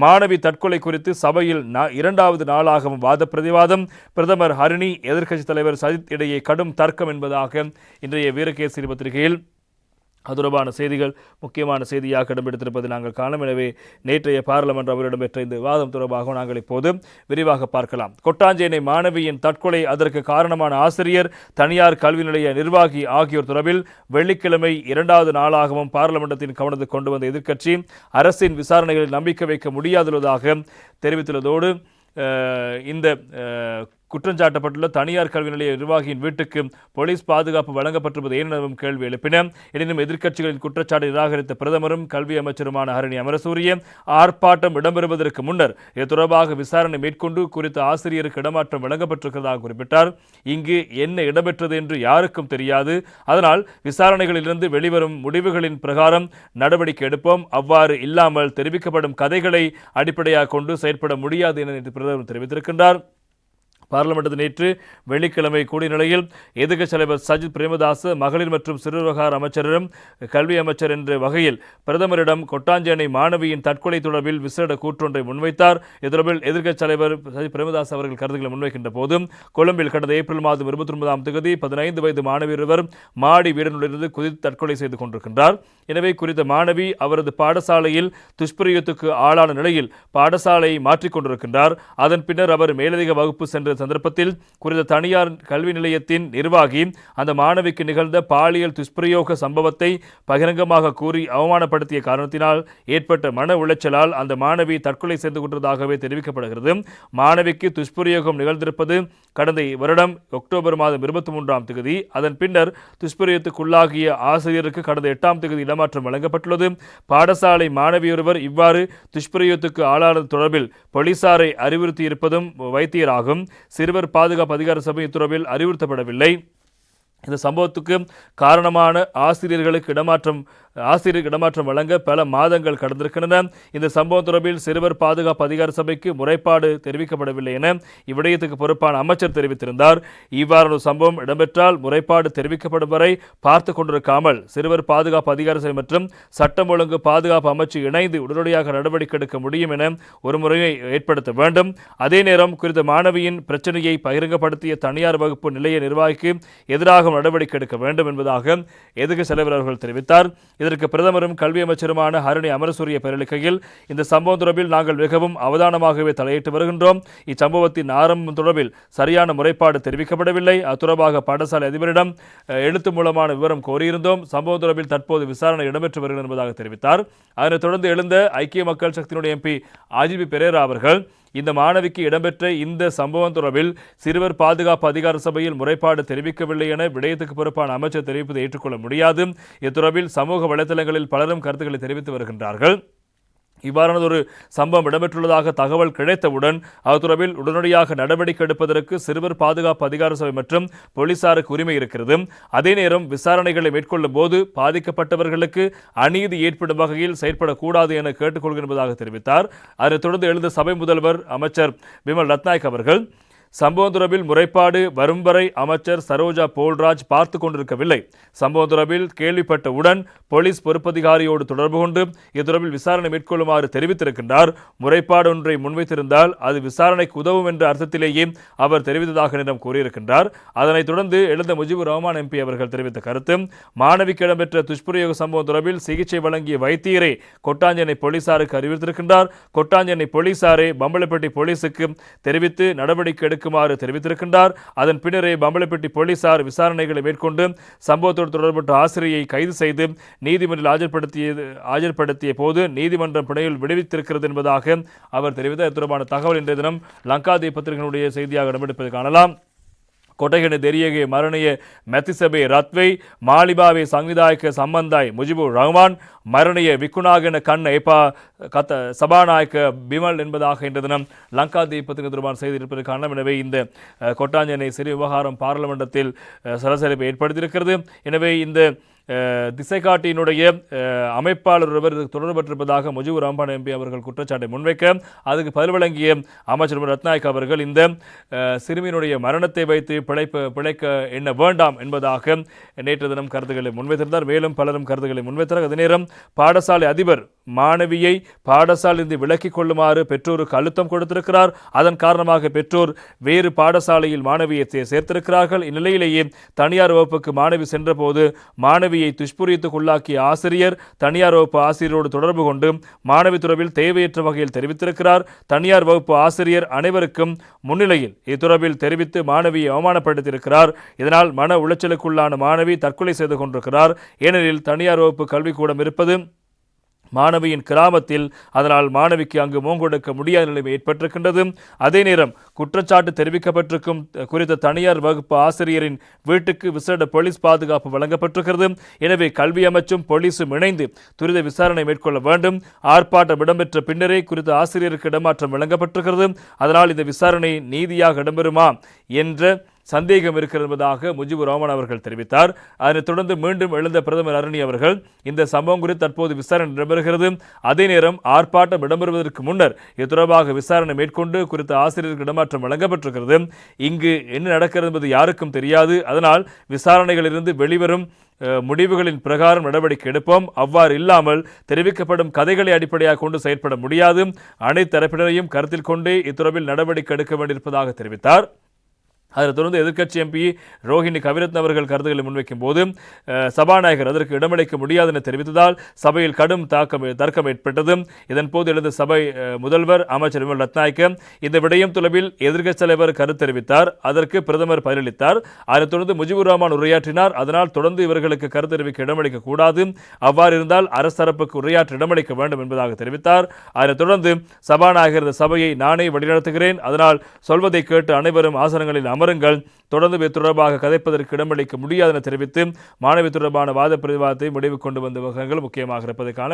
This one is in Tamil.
மாணவி தற்கொலை குறித்து சபையில் இரண்டாவது நாளாகவும் வாத பிரதிவாதம். பிரதமர் ஹரிணி எதிர்க்கட்சித் தலைவர் சஜித் இடையே கடும் தர்க்கம் என்பதாக இன்றைய வீரகேசரி பத்திரிகையில் அது தொடர்பான செய்திகள் முக்கியமான செய்தியாக இடம்பெடுத்திருப்பதை நாங்கள் காணும். எனவே நேற்றைய பாராளுமன்ற அவரிடம் பெற்ற இந்த விவாதம் தொடர்பாக நாங்கள் இப்போது விரிவாக பார்க்கலாம். கொட்டாஞ்சேனை மாணவியின் தற்கொலை, அதற்கு காரணமான ஆசிரியர், தனியார் கல்வி நிலைய நிர்வாகி ஆகியோர் தொடர்பில் வெள்ளிக்கிழமை இரண்டாவது நாளாகவும் பாராளுமன்றத்தின் கவனத்துக்கு கொண்டு வந்த எதிர்க்கட்சி அரசின் விசாரணைகளில் நம்பிக்கை வைக்க முடியாதுள்ளதாக தெரிவித்துள்ளதோடு இந்த குற்றஞ்சாட்டப்பட்டுள்ள தனியார் கல்வி நிலைய நிர்வாகியின் வீட்டுக்கு போலீஸ் பாதுகாப்பு வழங்கப்பட்டிருப்பது ஏனெனும் கேள்வி எழுப்பின. எனினும் எதிர்க்கட்சிகளின் குற்றச்சாட்டை நிராகரித்த பிரதமரும் கல்வி அமைச்சருமான ஹரிணி அமரசூரிய ஆர்ப்பாட்டம் இடம்பெறுவதற்கு முன்னர் இது தொடர்பாக விசாரணை மேற்கொண்டு குறித்த ஆசிரியருக்கு இடமாற்றம் வழங்கப்பட்டிருக்கிறதாக குறிப்பிட்டார். இங்கு என்ன இடம்பெற்றது என்று யாருக்கும் தெரியாது. அதனால் விசாரணைகளிலிருந்து வெளிவரும் முடிவுகளின் பிரகாரம் நடவடிக்கை எடுப்போம். அவ்வாறு இல்லாமல் தெரிவிக்கப்படும் கதைகளை அடிப்படையாக கொண்டு செயற்பட முடியாது என பிரதமர் தெரிவித்திருக்கின்றார். பாராளுமன்றத்தில் நேற்று வெள்ளிக்கிழமை கூடிய நிலையில் எதிர்க்கட்சித் தலைவர் சஜித் பிரேமதாச மகளிர் மற்றும் சிறு விவகார அமைச்சரிடம் கல்வி அமைச்சர் என்ற வகையில் பிரதமரிடம் கொட்டாஞ்சேனை மாணவியின் தற்கொலை தொடர்பில் விசேட கூற்றொன்றை முன்வைத்தார். இது தொடர்பில் எதிர்க்கட்சித் தலைவர் சஜித் பிரேமதாஸ் அவர்கள் கருத்துக்களை முன்வைக்கின்ற போது கொழும்பில் கடந்த ஏப்ரல் மாதம் 29ஆம் தேதி 15 வயது மாணவி ஒருவர் மாடி வீடனுடையிலிருந்து குதித்து தற்கொலை செய்து கொண்டிருக்கின்றார். எனவே குறித்த மாணவி அவரது பாடசாலையில் துஷ்பிரயோகத்துக்கு ஆளான நிலையில் பாடசாலையை மாற்றிக்கொண்டிருக்கின்றார். அதன் பின்னர் அவர் மேலதிக வகுப்பு சென்ற சந்தர்ப்பத்தில் குறித்த தனியார் கல்வி நிலையத்தின் நிர்வாகி அந்த மாணவிக்கு நிகழ்ந்த பாலியல் துஷ்பிரயோக சம்பவத்தை பகிரங்கமாக கூறி அவமானப்படுத்திய காரணத்தினால் ஏற்பட்ட மன உளைச்சலால் அந்த மாணவி தற்கொலை செய்து கொண்டதாகவே தெரிவிக்கப்படுகிறது. மாணவிக்கு துஷ்பிரயோகம் நிகழ்ந்திருப்பது கடந்த வருடம் அக்டோபர் மாதம் 23ஆம் தேதி. அதன் பின்னர் துஷ்பிரயோகத்துக்குள்ளாகிய ஆசிரியருக்கு கடந்த 8ஆம் தேதி இடமாற்றம் வழங்கப்பட்டுள்ளது. பாடசாலை மாணவியொருவர் இவ்வாறு துஷ்பிரயோகத்துக்கு ஆளானது தொடர்பில் போலீசாரை அறிவுறுத்தியிருப்பதும் வைத்தியராகும். சிறுவர் பாதுகாப்பு அதிகார சபை தொடர்பில் அறிவுறுத்தப்படவில்லை. இந்த சம்பவத்துக்கு காரணமான ஆசிரியருக்கு இடமாற்றம் வழங்க பல மாதங்கள் கடந்திருக்கின்றன. இந்த சம்பவம் தொடர்பில் சிறுவர் பாதுகாப்பு அதிகார சபைக்கு முறைப்பாடு தெரிவிக்கப்படவில்லை என இவ்விடயத்துக்கு பொறுப்பான அமைச்சர் தெரிவித்திருந்தார். இவ்வாறான சம்பவம் இடம்பெற்றால் முறைப்பாடு தெரிவிக்கப்படும் வரை பார்த்து கொண்டிருக்காமல் சிறுவர் பாதுகாப்பு அதிகார சபை மற்றும் சட்டம் ஒழுங்கு பாதுகாப்பு அமைச்சு இணைந்து உடனடியாக நடவடிக்கை எடுக்க முடியும் என ஒரு முறையை ஏற்படுத்த வேண்டும். அதே நேரம் குறித்த மாணவியின் பிரச்சனையை பகிரங்கப்படுத்திய தனியார் வகுப்பு நிலைய நிர்வாகிக்கு எதிராக நடவடிக்கை எடுக்க வேண்டும் என்பதாக எதிர்க்கட்சித் தலைவர் அவர்கள் தெரிவித்தார். இதற்கு பிரதமரும் கல்வி அமைச்சருமான ஹரிணி அமரசூரிய பேரளிக்கையில் இந்த சம்பவம் தொடர்பில் நாங்கள் மிகவும் அவதானமாகவே தலையிட்டு வருகின்றோம். இச்சம்பவத்தின் ஆரம்பம் தொடர்பில் சரியான முறைப்பாடு தெரிவிக்கப்படவில்லை. அத்தொடர்பாக பாடசாலை அதிபரிடம் எழுத்து மூலமான விவரம் கோரியிருந்தோம். சம்பவம் தொடர்பில் தற்போது விசாரணை இடம்பெற்று வருகிறது என்பதாக தெரிவித்தார். அதனைத் தொடர்ந்து எழுந்த ஐக்கிய மக்கள் சக்தியினுடைய எம்பி ஆஜிபி பெரேரா அவர்கள் இந்த மாணவிக்கு இடம்பெற்ற இந்த சம்பவம் தொடர்பில் சிறுவர் பாதுகாப்பு அதிகார சபையில் முறைப்பாடு தெரிவிக்கவில்லை என விடயத்துக்கு பொறுப்பான அமைச்சர் தெரிவிப்பதை ஏற்றுக்கொள்ள முடியாது. இத்தொடர்பில் சமூக வலைதளங்களில் பலரும் கருத்துக்களை தெரிவித்து வருகின்றார்கள். இவ்வாறான ஒரு சம்பவம் இடம்பெற்றுள்ளதாக தகவல் கிடைத்தவுடன் அது தொடர்பில் உடனடியாக நடவடிக்கை எடுப்பதற்கு சிறுவர் பாதுகாப்பு அதிகார சபை மற்றும் போலீசாருக்கு உரிமை இருக்கிறது. அதே நேரம் விசாரணைகளை மேற்கொள்ளும் போது பாதிக்கப்பட்டவர்களுக்கு அநீதி ஏற்படும் வகையில் செயற்படக்கூடாது என கேட்டுக்கொள்கிறதாக தெரிவித்தார். அதனைத் தொடர்ந்து எழுந்த சபை முதல்வர் அமைச்சர் பிமல் ரத்நாயக் அவர்கள் சம்பவம் தொடர்பில் முறைப்பாடு வரும் வரை அமைச்சர் சரோஜா போல்ராஜ் பார்த்து கொண்டிருக்கவில்லை. சம்பவம் தொடர்பில் கேள்விப்பட்டவுடன் போலீஸ் பொறுப்பதிகாரியோடு தொடர்பு கொண்டு இது தொடர்பில் விசாரணை மேற்கொள்ளுமாறு தெரிவித்திருக்கின்றார். முறைப்பாடு ஒன்றை முன்வைத்திருந்தால் அது விசாரணைக்கு உதவும் என்ற அர்த்தத்திலேயே அவர் தெரிவித்ததாக என்னிடம் கூறியிருக்கின்றார். அதனைத் தொடர்ந்து எழுந்த முஜிபுர் ரஹ்மான் எம்பி அவர்கள் தெரிவித்த கருத்து, மாணவிக்கு இடம்பெற்ற துஷ்பிரயோக சம்பவம் தொடர்பில் சிகிச்சை வழங்கிய வைத்தியரை கொட்டாஞ்சேனை போலீசாருக்கு அறிவித்திருக்கின்றார். கொட்டாஞ்சேனை போலீசாரை பம்பலப்பட்டி போலீசுக்கு தெரிவித்து நடவடிக்கை எடுக்குமாறு தெரிவித்திருக்கின்றார். அதன் பின்னரே பம்பலப்பட்டி போலீசார் விசாரணைகளை மேற்கொண்டு சம்பவத்தோடு தொடர்பட்ட ஆசிரியை கைது செய்து நீதிமன்றில் ஆஜர்படுத்திய போது நீதிமன்றம் பிணையில் விடுவித்திருக்கிறது என்பதாக அவர் தெரிவித்த தொடர்பான தகவல் இன்றைய தினம் லங்காதீப பத்திரிகையினுடைய செய்தியாக இடம்பெடுப்பதை காணலாம். කොටගෙන දෙරියගේ මරණය මැතිසබේ රත්වෙයි මාලිබාවේ සංවිධායක සම්බන්ධයි මුජිබුර් රහ්මාன் மரணிய விக்குணாகன கண்ண எப்பா சபாநாயக்க பிமல் என்பதாக இன்று தினம் லங்காதீப் பத்திரிகை தொடர்பான செய்தி இருப்பது காரணம். எனவே இந்த கொட்டாஞ்சேனை சிறு விவகாரம் பாராளுமன்றத்தில் சலசலப்பை ஏற்படுத்தியிருக்கிறது. எனவே இந்த திசைகாட்டியினுடைய அமைப்பாளர் ஒருவர் தொடர்பற்றிருப்பதாக முஜிபுர் ரஹ்மான் எம்பி அவர்கள் குற்றச்சாட்டை முன்வைக்க அதுக்கு பதில் வழங்கிய அமைச்சர் ரத்நாயக் அவர்கள் இந்த சிறுமியினுடைய மரணத்தை வைத்து பிழைக்க எண்ண வேண்டாம் என்பதாக நேற்று தினம் கருத்துக்களை முன்வைத்திருந்தார். மேலும் பலரும் கருத்துக்களை முன்வைத்தார். அதே நேரம் பாடசாலை அதிபர் மாணவியை பாடசாலையிலிருந்து விலக்கிக் கொள்ளுமாறு பெற்றோருக்கு அழுத்தம் கொடுத்திருக்கிறார். அதன் காரணமாக பெற்றோர் வேறு பாடசாலையில் மாணவியை சேர்த்திருக்கிறார்கள். இந்நிலையிலேயே தனியார் வகுப்புக்கு மாணவி சென்றபோது மாணவியை துஷ்புரியத்துக்குள்ளாக்கிய ஆசிரியர் தனியார் வகுப்பு ஆசிரியரோடு தொடர்பு கொண்டு மாணவி தொடர்பில் தேவையற்ற வகையில் தெரிவித்திருக்கிறார். தனியார் வகுப்பு ஆசிரியர் அனைவருக்கும் முன்னிலையில் இத்தொடர்பில் தெரிவித்து மாணவியை அவமானப்படுத்தியிருக்கிறார். இதனால் மன உளைச்சலுக்குள்ளான மாணவி தற்கொலை செய்து கொண்டிருக்கிறார். ஏனெனில் தனியார் வகுப்பு கல்விக்கூடம் இருப்பது மாணவியின் கிராமத்தில், அதனால் மாணவிக்கு அங்கு மோங்கொடுக்க முடியாத நிலைமை ஏற்பட்டிருக்கின்றது. அதே நேரம் குற்றச்சாட்டு தெரிவிக்கப்பட்டிருக்கும் குறித்த தனியார் வகுப்பு ஆசிரியரின் வீட்டுக்கு விசேட போலீஸ் பாதுகாப்பு வழங்கப்பட்டிருக்கிறது. எனவே கல்வி அமைச்சும் போலீசும் இணைந்து துரித விசாரணை மேற்கொள்ள வேண்டும். ஆர்ப்பாட்டம் இடம்பெற்ற பின்னரே குறித்த ஆசிரியருக்கு இடமாற்றம் வழங்கப்பட்டிருக்கிறது. அதனால் இந்த விசாரணை நீதியாக இடம்பெறுமா என்ற சந்தேகம் இருக்கிறது என்பதாக முஜிபுர் ரஹ்மான் அவர்கள் தெரிவித்தார். அதனைத் தொடர்ந்து மீண்டும் எழுந்த பிரதமர் ஹரணி அவர்கள் இந்த சம்பவம் குறித்து தற்போது விசாரணை இடம்பெறுகிறது. அதே நேரம் ஆர்ப்பாட்டம் இடம்பெறுவதற்கு முன்னர் இது தொடர்பாக விசாரணை மேற்கொண்டு குறித்த ஆசிரியருக்கு இடமாற்றம் வழங்கப்பட்டிருக்கிறது. இங்கு என்ன நடக்கிறது என்பது யாருக்கும் தெரியாது. அதனால் விசாரணைகளிலிருந்து வெளிவரும் முடிவுகளின் பிரகாரம் நடவடிக்கை எடுப்போம். அவ்வாறு இல்லாமல் தெரிவிக்கப்படும் கதைகளை அடிப்படையாக கொண்டு செயற்பட முடியாது. அனைத்து தரப்பினரையும் கருத்தில் கொண்டே இத்தொடர்பில் நடவடிக்கை எடுக்க வேண்டியிருப்பதாக தெரிவித்தார். அதைத் தொடர்ந்து எதிர்க்கட்சி எம்பி ரோஹிணி கவிரத்ன அவர்கள் கருத்துக்களை முன்வைக்கும் போது சபாநாயகர் அதற்கு இடமளிக்க முடியாது என தெரிவித்ததால் சபையில் கடும் தர்க்கம் ஏற்பட்டது. இதன்போது எழுந்த சபை முதல்வர் அமைச்சர் விமல் ரத்நாயக்க இந்த விடயம் தொடர்பில் எதிர்க்கட்சி தலைவர் கருத்து தெரிவித்தார். அதற்கு பிரதமர் பதிலளித்தார். அதைத் தொடர்ந்து முஜிபுர் ரஹ்மான் உரையாற்றினார். அதனால் தொடர்ந்து இவர்களுக்கு கருத்து தெரிவிக்க இடமளிக்க கூடாது, அவ்வாறு இருந்தால் அரசரப்புக்கு உரையாற்ற இடமளிக்க வேண்டும் என்பதாக தெரிவித்தார். அதைத் தொடர்ந்து சபாநாயகர் இந்த சபையை நானே வழிநடத்துகிறேன், அதனால் சொல்வதை கேட்டு அனைவரும் ஆசனங்களில் அமருங்கள், தொடர்ந்து தொடர்பாக கதைப்பதற்கு இடமளிக்க முடியாது என தெரிவித்து மாணவி தொடர்பான வாத பிரதிவாதத்தை முடிவு கொண்டு வந்த விவகாரங்கள் முக்கியமாக இருப்பதற்கான